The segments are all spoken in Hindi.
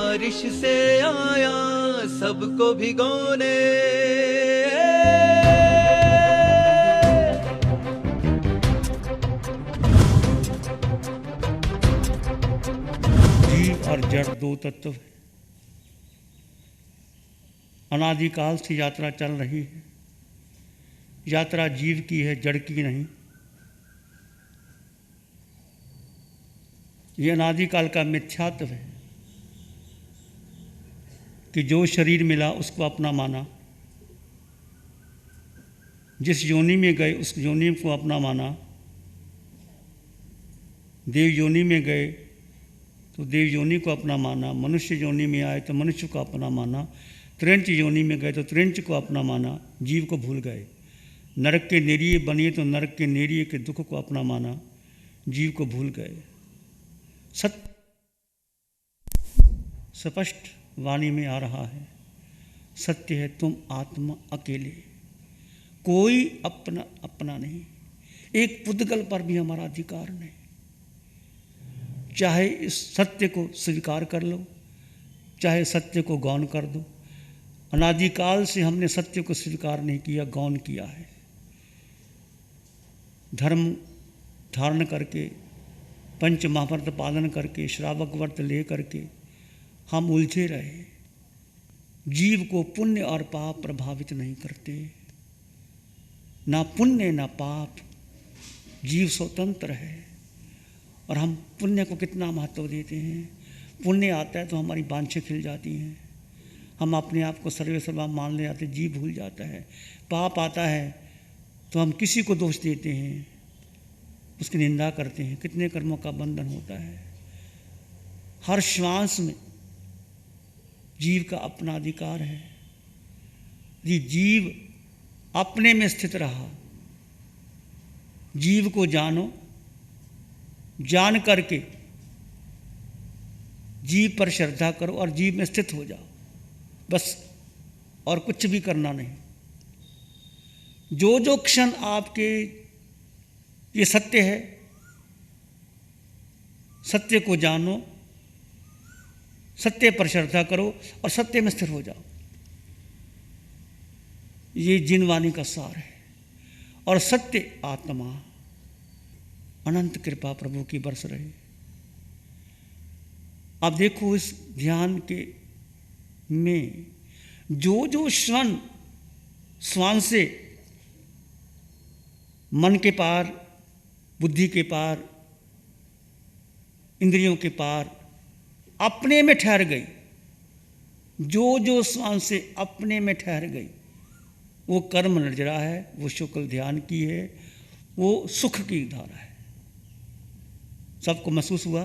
बारिश से आया सबको भिगोने। जीव और जड़ दो तत्व है। अनादिकाल से यात्रा चल रही है। यात्रा जीव की है, जड़ की नहीं। ये अनादिकाल का मिथ्यात्व है कि जो शरीर मिला उसको अपना माना, जिस योनि में गए उस योनि को अपना माना। देव योनि में गए तो देव योनि को अपना माना, मनुष्य योनि में आए तो मनुष्य को अपना माना, त्रिंच योनि में गए तो त्रिंच को अपना माना, जीव को भूल गए। नरक के नेरिये बनिए तो नरक के नेरिये के दुख को अपना माना, जीव को भूल गए। सत्य स्पष्ट वाणी में आ रहा है, सत्य है तुम आत्मा अकेले, कोई अपना अपना नहीं। एक पुद्गल पर भी हमारा अधिकार नहीं। चाहे इस सत्य को स्वीकार कर लो, चाहे सत्य को गौण कर दो। अनादिकाल से हमने सत्य को स्वीकार नहीं किया, गौण किया है। धर्म धारण करके, पंच महाव्रत पालन करके, श्रावक व्रत ले करके हम उलझे रहे। जीव को पुण्य और पाप प्रभावित नहीं करते, ना पुण्य ना पाप। जीव स्वतंत्र है और हम पुण्य को कितना महत्व देते हैं। पुण्य आता है तो हमारी बांछें खिल जाती हैं, हम अपने आप को सर्वे सर्वा मान ले जाते, जीव भूल जाता है। पाप आता है तो हम किसी को दोष देते हैं, उसकी निंदा करते हैं। कितने कर्मों का बंधन होता है। हर श्वास में जीव का अपना अधिकार है। यदि जीव अपने में स्थित रहा, जीव को जानो, जान करके जीव पर श्रद्धा करो और जीव में स्थित हो जाओ, बस। और कुछ भी करना नहीं। जो जो क्षण आपके ये सत्य है, सत्य को जानो, सत्य पर श्रद्धा करो और सत्य में स्थिर हो जाओ। ये जिन वाणी का सार है। और सत्य आत्मा, अनंत कृपा प्रभु की बरस रहे। अब देखो इस ध्यान के में जो जो श्वान से मन के पार, बुद्धि के पार, इंद्रियों के पार अपने में ठहर गई, जो जो श्वान से अपने में ठहर गई, वो कर्म निर्जरा है, वो शुक्ल ध्यान की है, वो सुख की धारा है। सबको महसूस हुआ?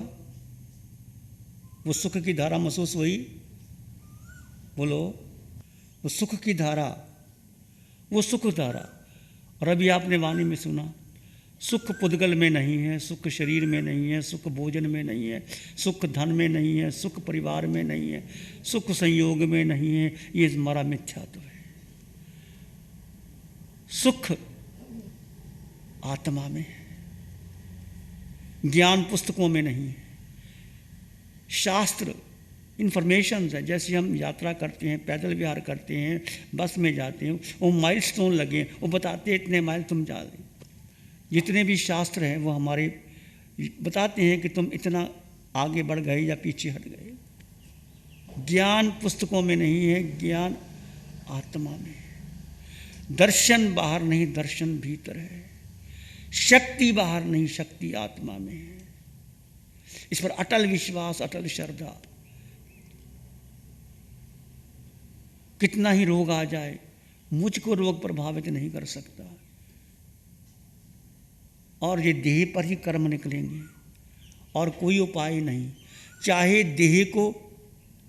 वो सुख की धारा महसूस हुई? बोलो, वो सुख की धारा, वो सुख धारा। और अभी आपने वाणी में सुना, सुख पुद्गल में नहीं है, सुख शरीर में नहीं है, सुख भोजन में नहीं है, सुख धन में नहीं है, सुख परिवार में नहीं है, सुख संयोग में नहीं है। ये हमारा मिथ्यात्व है। सुख आत्मा में है, ज्ञान पुस्तकों में नहीं है। शास्त्र इन्फॉर्मेशन है। जैसे हम यात्रा करते हैं, पैदल विहार करते हैं, बस में जाते हैं, वो माइलस्टोन लगे, वो बताते हैं इतने माइल तुम जा रहे। जितने भी शास्त्र हैं वो हमारे बताते हैं कि तुम इतना आगे बढ़ गए या पीछे हट गए। ज्ञान पुस्तकों में नहीं है, ज्ञान आत्मा में है। दर्शन बाहर नहीं, दर्शन भीतर है। शक्ति बाहर नहीं, शक्ति आत्मा में है। इस पर अटल विश्वास, अटल श्रद्धा। कितना ही रोग आ जाए, मुझको रोग प्रभावित नहीं कर सकता। और ये देह पर ही कर्म निकलेंगे और कोई उपाय नहीं। चाहे देह को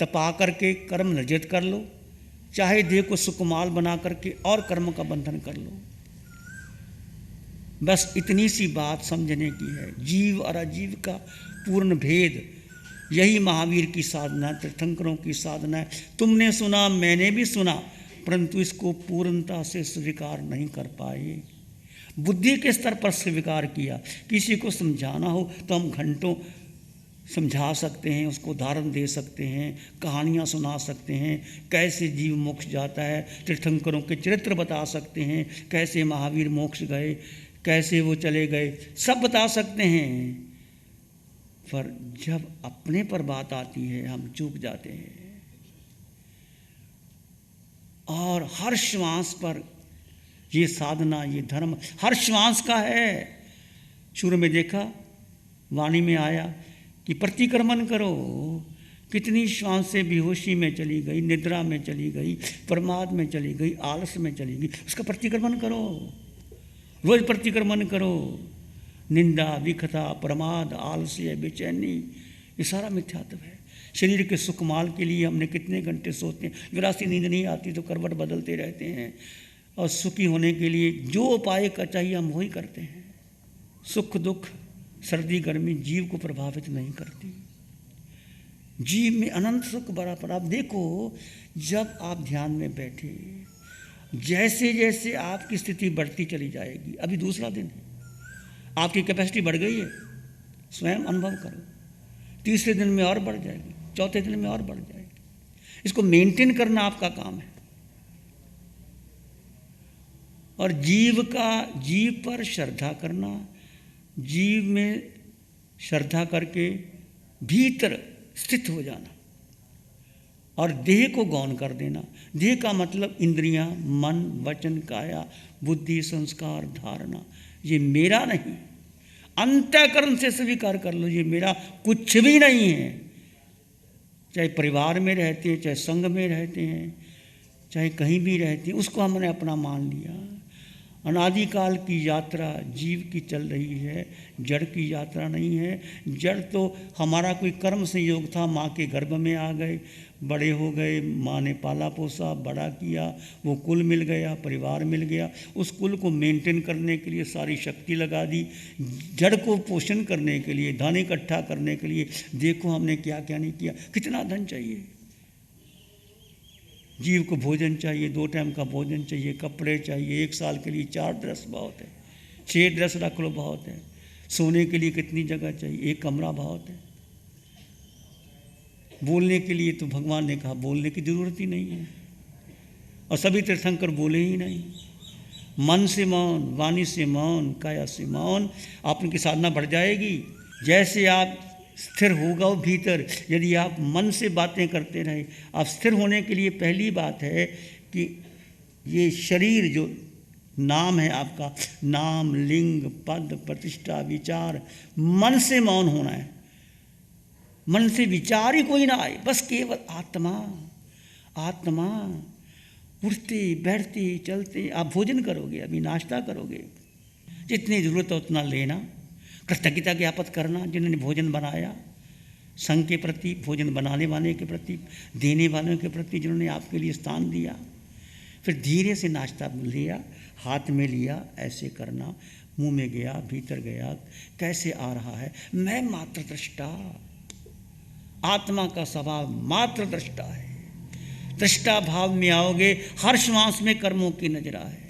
तपा करके कर्म निर्जित कर लो, चाहे देह को सुकुमाल बना करके और कर्म का बंधन कर लो। बस इतनी सी बात समझने की है। जीव और अजीव का पूर्ण भेद, यही महावीर की साधना, तीर्थंकरों की साधना है। तुमने सुना, मैंने भी सुना, परंतु इसको पूर्णता से स्वीकार नहीं कर पाए। बुद्धि के स्तर पर स्वीकार किया। किसी को समझाना हो तो हम घंटों समझा सकते हैं, उसको उदाहरण दे सकते हैं, कहानियाँ सुना सकते हैं, कैसे जीव मोक्ष जाता है, तीर्थंकरों के चरित्र बता सकते हैं, कैसे महावीर मोक्ष गए, कैसे वो चले गए, सब बता सकते हैं। पर जब अपने पर बात आती है हम चूक जाते हैं। और हर श्वास पर ये साधना, ये धर्म हर श्वास का है। शुरू में देखा, वाणी में आया कि प्रतिक्रमण करो। कितनी श्वास से बेहोशी में चली गई, निद्रा में चली गई, प्रमाद में चली गई, आलस में चली गई, उसका प्रतिक्रमण करो, रोज प्रतिक्रमण करो। निंदा, विखता, प्रमाद, आलस्य, बेचैनी, ये सारा मिथ्यात्व है। शरीर के सुकमाल के लिए हमने कितने घंटे सोते हैं, जरा सी नींद नहीं आती तो करवट बदलते रहते हैं। और सुखी होने के लिए जो उपाय का चाहिए हम वही करते हैं। सुख दुख, सर्दी गर्मी जीव को प्रभावित नहीं करती। जीव में अनंत सुख भरा पड़ा। आप देखो, जब आप ध्यान में बैठे, जैसे जैसे आपकी स्थिति बढ़ती चली जाएगी, अभी दूसरा दिन है, आपकी कैपेसिटी बढ़ गई है, स्वयं अनुभव करो। तीसरे दिन में और बढ़ जाएगी, चौथे दिन में और बढ़ जाएगी। इसको मेंटेन करना आपका काम है। और जीव पर श्रद्धा करना, जीव में श्रद्धा करके भीतर स्थित हो जाना और देह को गौण कर देना। देह का मतलब इंद्रियां, मन, वचन, काया, बुद्धि, संस्कार, धारणा। ये मेरा नहीं, अंतःकरण से स्वीकार कर लो, ये मेरा कुछ भी नहीं है। चाहे परिवार में रहते हैं, चाहे संघ में रहते हैं, चाहे कहीं भी रहते हैं, उसको हमने अपना मान लिया। अनादिकाल की यात्रा जीव की चल रही है, जड़ की यात्रा नहीं है। जड़ तो हमारा कोई कर्म संयोग था, माँ के गर्भ में आ गए, बड़े हो गए, माँ ने पाला पोसा, बड़ा किया, वो कुल मिल गया, परिवार मिल गया। उस कुल को मेंटेन करने के लिए सारी शक्ति लगा दी। जड़ को पोषण करने के लिए, धन इकट्ठा करने के लिए देखो हमने क्या क्या नहीं किया। कितना धन चाहिए, जीव को भोजन चाहिए, 2 टाइम का भोजन चाहिए, कपड़े चाहिए, 1 साल के लिए 4 ड्रेस बहुत है, 6 ड्रेस रख लो बहुत है। सोने के लिए कितनी जगह चाहिए, 1 कमरा बहुत है। बोलने के लिए तो भगवान ने कहा बोलने की जरूरत ही नहीं है, और सभी तीर्थंकर बोले ही नहीं। मन से मौन, वाणी से मौन, काया से मौन, आपकी साधना बढ़ जाएगी। जैसे आप स्थिर होगा वो भीतर, यदि आप मन से बातें करते रहे। आप स्थिर होने के लिए पहली बात है कि ये शरीर जो नाम है आपका, नाम, लिंग, पद, प्रतिष्ठा, विचार, मन से मौन होना है। मन से विचार ही कोई ना आए, बस केवल आत्मा। आत्मा उठते बैठते चलते। आप भोजन करोगे, अभी नाश्ता करोगे, जितनी ज़रूरत है उतना लेना। कृतज्ञता ज्ञापन करना जिन्होंने भोजन बनाया, संघ के प्रति, भोजन बनाने वाले के प्रति, देने वालों के प्रति जिन्होंने आपके लिए स्थान दिया। फिर धीरे से नाश्ता लिया, हाथ में लिया, ऐसे करना, मुंह में गया, भीतर गया, कैसे आ रहा है। मैं मात्र दृष्टा, आत्मा का स्वभाव मात्र दृष्टा है। दृष्टा भाव में आओगे, हर श्वास में कर्मों की नजरा है।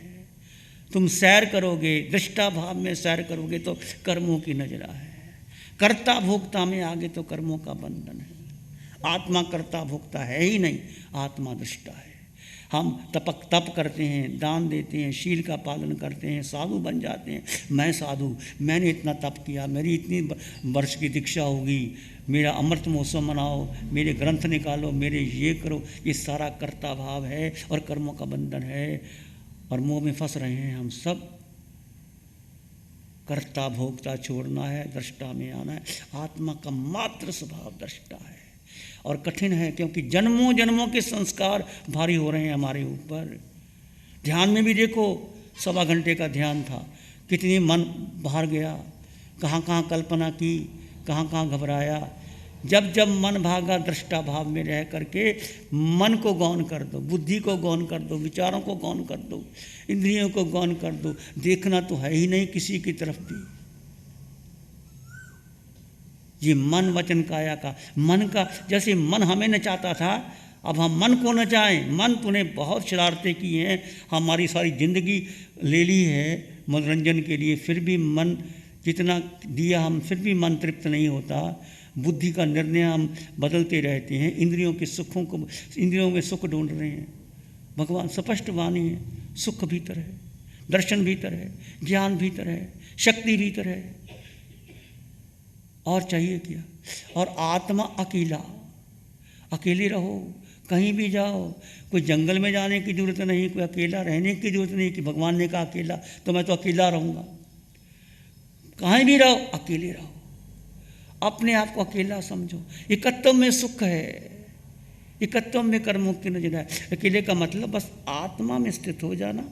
तुम सैर करोगे, दृष्टा भाव में सैर करोगे तो कर्मों की नजरा है। कर्ता भोक्ता में आगे तो कर्मों का बंधन है। आत्मा कर्ता भोक्ता है ही नहीं, आत्मा दृष्टा है। हम तप करते हैं, दान देते हैं, शील का पालन करते हैं, साधु बन जाते हैं। मैं साधु, मैंने इतना तप किया, मेरी इतनी वर्ष की दीक्षा होगी, मेरा अमृत महोत्सव मनाओ, मेरे ग्रंथ निकालो, मेरे ये करो। ये सारा कर्ता भाव है और कर्मों का बंधन है। और मोह में फंस रहे हैं हम सब। कर्ता भोक्ता छोड़ना है, दृष्टा में आना है। आत्मा का मात्र स्वभाव दृष्टा है। और कठिन है क्योंकि जन्मों जन्मों के संस्कार भारी हो रहे हैं हमारे ऊपर। ध्यान में भी देखो, 1.25 घंटे का ध्यान था, कितनी मन बाहर गया, कहाँ कहाँ कल्पना की, कहाँ कहाँ घबराया। जब जब मन भागा, दृष्टा भाव में रह करके मन को गौण कर दो, बुद्धि को गौण कर दो, विचारों को गौण कर दो, इंद्रियों को गौण कर दो। देखना तो है ही नहीं किसी की तरफ भी। ये मन वचन काया का, मन का जैसे मन हमें नचाता था, अब हम मन को नचाएं। मन तूने बहुत शरारतें की हैं, हमारी सारी जिंदगी ले ली है मनोरंजन के लिए, फिर भी मन जितना दिया हम, फिर भी मन तृप्त नहीं होता। बुद्धि का निर्णय हम बदलते रहते हैं, इंद्रियों के सुखों को, इंद्रियों में सुख ढूंढ रहे हैं। भगवान स्पष्ट वाणी है, सुख भीतर है, दर्शन भीतर है, ज्ञान भीतर है, शक्ति भीतर है, और चाहिए क्या। और आत्मा अकेला, अकेले रहो, कहीं भी जाओ, कोई जंगल में जाने की जरूरत नहीं, कोई अकेला रहने की जरूरत नहीं कि भगवान ने कहा अकेला तो मैं तो अकेला रहूँगा। कहीं भी रहो अकेले रहो, अपने आप को अकेला समझो। एकत्व में सुख है, एकत्व में कर्मों की नजर है। अकेले का मतलब बस आत्मा में स्थित हो जाना,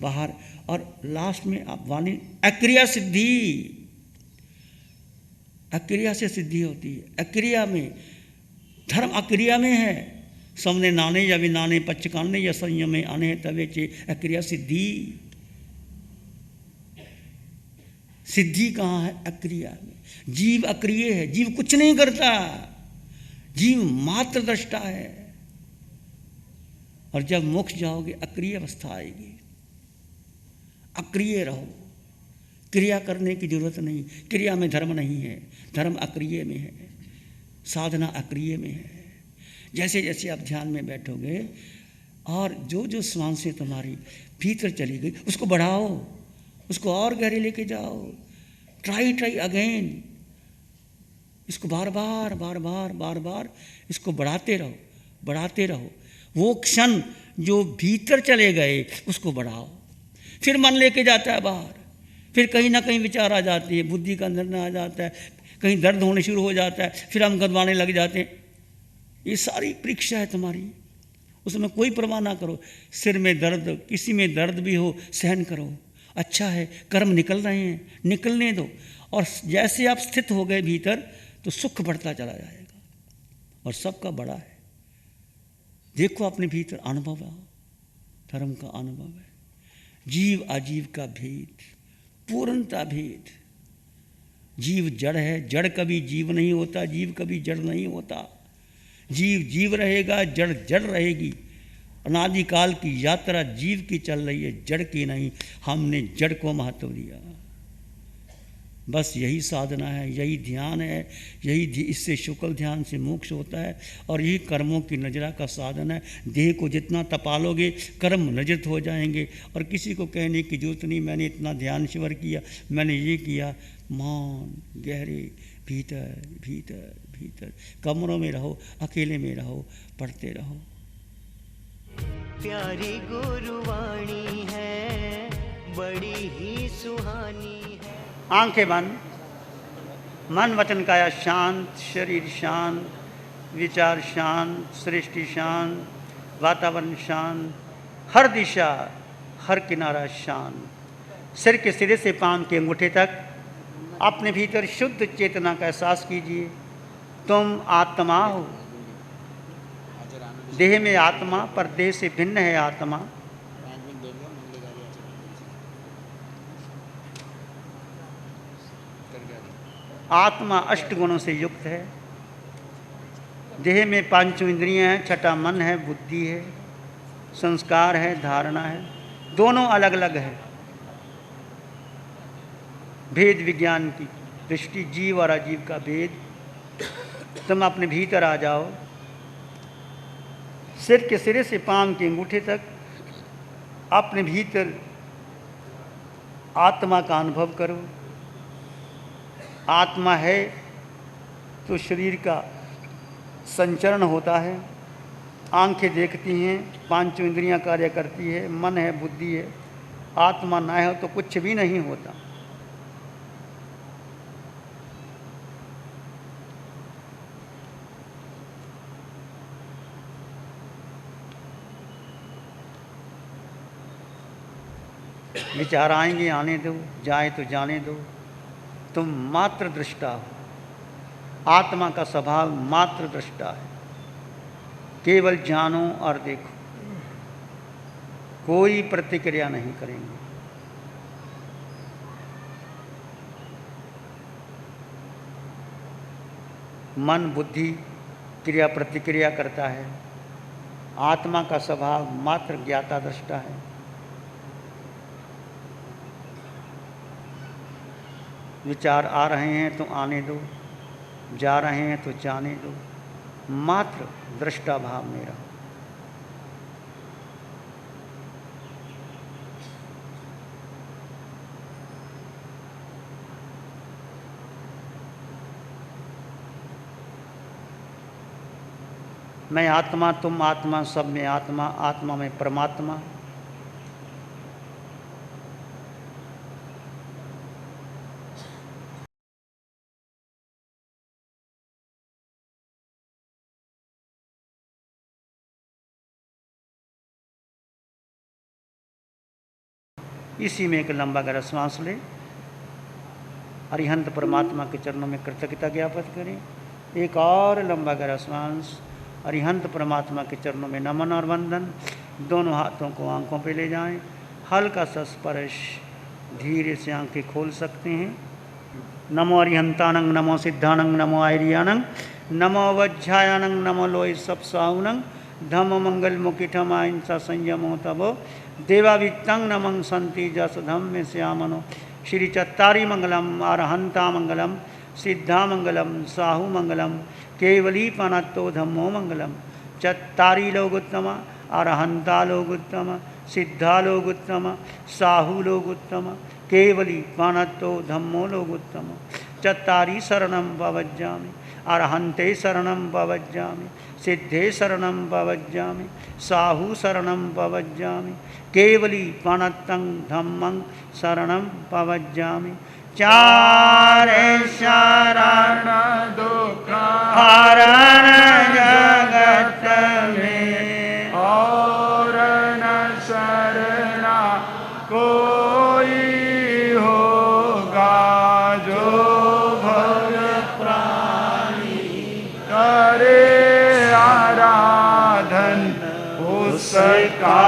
बाहर। और लास्ट में आप वाणी अक्रिया सिद्धि, अक्रिया से सिद्धि होती है। अक्रिया में धर्म अक्रिया में है। सामने नाने या विनाने पच्च काने या संयम में आने तवे चे अक्रिया सिद्धि। सिद्धि कहाँ है? अक्रिया में। जीव अक्रिय है, जीव कुछ नहीं करता, जीव मात्र दृष्टा है। और जब मोक्ष जाओगे अक्रिय अवस्था आएगी। अक्रिय रहो, क्रिया करने की जरूरत नहीं। क्रिया में धर्म नहीं है, धर्म अक्रिय में है, साधना अक्रिय में है। जैसे जैसे आप ध्यान में बैठोगे और जो जो श्वासें तुम्हारी भीतर चली गई उसको बढ़ाओ, उसको और गहरे लेके जाओ। ट्राई अगेन, इसको बार बार बार बार बार बार इसको बढ़ाते रहो, बढ़ाते रहो। वो क्षण जो भीतर चले गए उसको बढ़ाओ। फिर मन लेके जाता है बाहर, फिर कहीं ना कहीं विचार आ जाती है, बुद्धि का निर्णय आ जाता है, कहीं दर्द होने शुरू हो जाता है, फिर हम गदवाने लग जाते हैं। ये सारी परीक्षा है तुम्हारी, उसमें कोई परवाह ना करो। सिर में दर्द, किसी में दर्द भी हो, सहन करो। अच्छा है, कर्म निकल रहे हैं, निकलने दो। और जैसे आप स्थित हो गए भीतर तो सुख बढ़ता चला जाएगा और सबका बड़ा है। देखो अपने भीतर अनुभव आओ, धर्म का अनुभव है। जीव अजीव का भेद, पूर्णता भेद। जीव जड़ है, जड़ कभी जीव नहीं होता, जीव कभी जड़ नहीं होता। जीव जीव रहेगा, जड़ जड़ रहेगी। अनादिकाल की यात्रा जीव की चल रही है, जड़ की नहीं। हमने जड़ को महत्व दिया। बस यही साधना है, यही ध्यान है, यही इससे शुक्ल ध्यान से मोक्ष होता है। और यही कर्मों की नजरा का साधन है। देह को जितना तपालोगे कर्म नजरत हो जाएंगे। और किसी को कहने की जरूरत नहीं मैंने इतना ध्यान शिविर किया, मैंने ये किया। मौन, गहरे, भीतर भीतर भीतर। कमरों में रहो, अकेले में रहो, पढ़ते रहो। प्यारी गुरुवाणी है, बड़ी ही सुहानी है। आंखें बंद, मन वचन काया शांत, शरीर शांत, विचार शांत, सृष्टि शांत, वातावरण शांत, हर दिशा हर किनारा शांत। सिर के सिरे से पांव के अंगूठे तक अपने भीतर शुद्ध चेतना का एहसास कीजिए। तुम आत्मा हो, देह में आत्मा, पर देह से भिन्न है आत्मा। आत्मा अष्ट गुणों से युक्त है। देह में पांच इंद्रियां हैं, छठा मन है, बुद्धि है, संस्कार है, धारणा है। दोनों अलग अलग है। भेद विज्ञान की दृष्टि, जीव और अजीव का भेद। तुम अपने भीतर आ जाओ। सिर के सिरे से पांव के अंगूठे तक अपने भीतर आत्मा का अनुभव करो। आत्मा है तो शरीर का संचरण होता है। आंखें देखती हैं, पांचों इंद्रियां कार्य करती है, मन है, बुद्धि है। आत्मा ना हो तो कुछ भी नहीं होता। विचार आएंगे, आने दो, जाए तो जाने दो। तुम मात्र दृष्टा हो। आत्मा का स्वभाव मात्र दृष्टा है। केवल जानो और देखो, कोई प्रतिक्रिया नहीं करेंगे। मन बुद्धि क्रिया प्रतिक्रिया करता है। आत्मा का स्वभाव मात्र ज्ञाता दृष्टा है। विचार आ रहे हैं तो आने दो, जा रहे हैं तो जाने दो, मात्र दृष्टा भाव में रहो। मैं आत्मा, तुम आत्मा, सब में आत्मा, आत्मा में परमात्मा। इसी में एक लंबा गहरा श्वास ले, अरिहंत परमात्मा के चरणों में कृतज्ञता ज्ञापित करें। एक और लंबा गहरा श्वास, अरिहंत परमात्मा के चरणों में नमन और वंदन। दोनों हाथों को आंखों पे ले जाएं, हल्का सा स्पर्श, धीरे से आंखें खोल सकते हैं। नमो अरिहंतानंग, नमो सिद्धानंग, नमो आयरियानंग, नमो वज्झायानंग, नमो लोय सप्साउनंग, धम्म मंगल मुकिठम अहिंसा संयमो तबो देवावित्तं नमं संति जस धम्म श्यामनो। श्री चत्तारी मंगलम, अरहंता मंगलम, सिद्धा मंगलम, साहु मंगलम, केवली पनत्तो धम्मो मंगलम। चत्तारी लोग उत्तम, अरहंता लोग उत्तम, सिद्धा लोग उत्तम, साहु लोग उत्तम, केवली पनत्तो धम्मो लोग उत्तम। चत्तारी शरणं पवज्जामि, अरहंते शरणं पवज्जामि, सिद्धे शरणं पवज्जामि, साहु शरणं पवज्जामि, केवली पनत्तं धम्मं शरणं पवज्जामि। चारे शरण दुख हरण जगत में, और न शरणा कोई होगा। जो भव प्राणी करे आराधन उसका